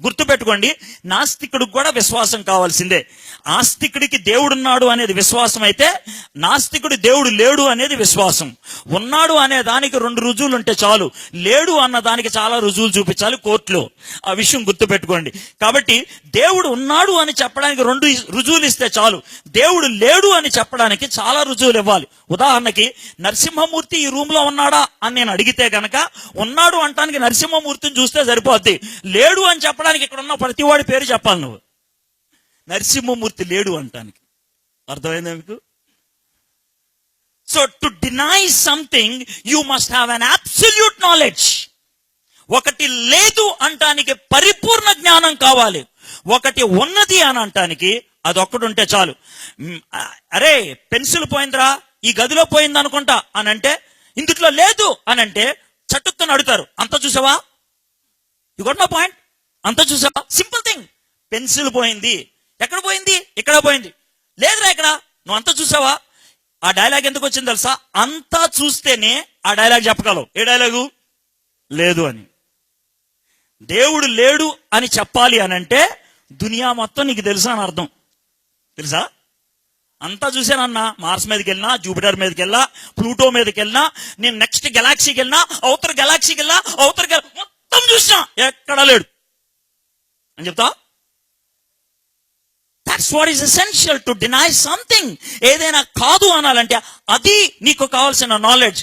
గుర్తుపెట్టుకోండి, నాస్తికుడికి కూడా విశ్వాసం కావాల్సిందే. ఆస్తికుడికి దేవుడున్నాడు అనేది విశ్వాసం అయితే, నాస్తికుడి దేవుడు లేడు అనేది విశ్వాసం. ఉన్నాడు అనే దానికి 2 రుజువులు ఉంటే చాలు, లేడు అన్న దానికి చాలా రుజువులు చూపించాలి కోర్టులో. ఆ విషయం గుర్తుపెట్టుకోండి. కాబట్టి దేవుడు ఉన్నాడు అని చెప్పడానికి 2 రుజువులు ఇస్తే చాలు, దేవుడు లేడు అని చెప్పడానికి చాలా రుజువులు ఇవ్వాలి. ఉదాహరణకి, నరసింహమూర్తి ఈ రూమ్ లో ఉన్నాడా అని నేను అడిగితే గనక, ఉన్నాడు అంటానికి నరసింహమూర్తిని చూస్తే సరిపోద్ది. లేడు అని చెప్పడానికి ఇక్కడ ఉన్న ప్రతివాడి పేరు చెప్పాలి నువ్వు. నరసింహమూర్తి లేడు అంటానికి అర్థమైందా మీకు? So to deny something you must have an absolute knowledge. ఒకటి లేదు అంటానికి పరిపూర్ణ జ్ఞానం కావాలి. ఒకటి ఉన్నది అని అంటానికి అదొక్కటి ఉంటే చాలు. అరే పెన్సిల్ పోయిందిరా, ఈ గదిలో పోయింది అనుకుంటా అని అంటే, ఇందులో లేదు అని అంటే చట్టుకుని అడుగుతారు, అంత చూసావా? You got my point? అంత చూసావా? Simple thing. పెన్సిల్ పోయింది, ఎక్కడ పోయింది? ఇక్కడ పోయింది. లేదురా ఇక్కడ, నువ్వు అంతా చూసావా? ఆ డైలాగ్ ఎందుకు వచ్చింది తెలుసా? అంతా చూస్తేనే ఆ డైలాగ్ చెప్పగలవు. ఏ డైలాగు? లేదు అని. దేవుడు లేడు అని చెప్పాలి అని అంటే దునియా మొత్తం నీకు తెలుసా అని అర్థం. తెలుసా? అంతా చూసానన్నా, మార్స్ మీదకి వెళ్ళినా, జూపిటర్ మీదకి వెళ్ళా, ప్లూటో మీదకి వెళ్ళినా, నేను నెక్స్ట్ గెలాక్సీకి వెళ్ళినా, అవతర గెలాక్సీకి వెళ్ళా, మొత్తం చూసినా, ఎక్కడా లేడు అని చెప్తా. That's what is essential to deny something. ఏదైనా కాదు అనాలంటే అది నీకు కావాల్సిన నాలెడ్జ్.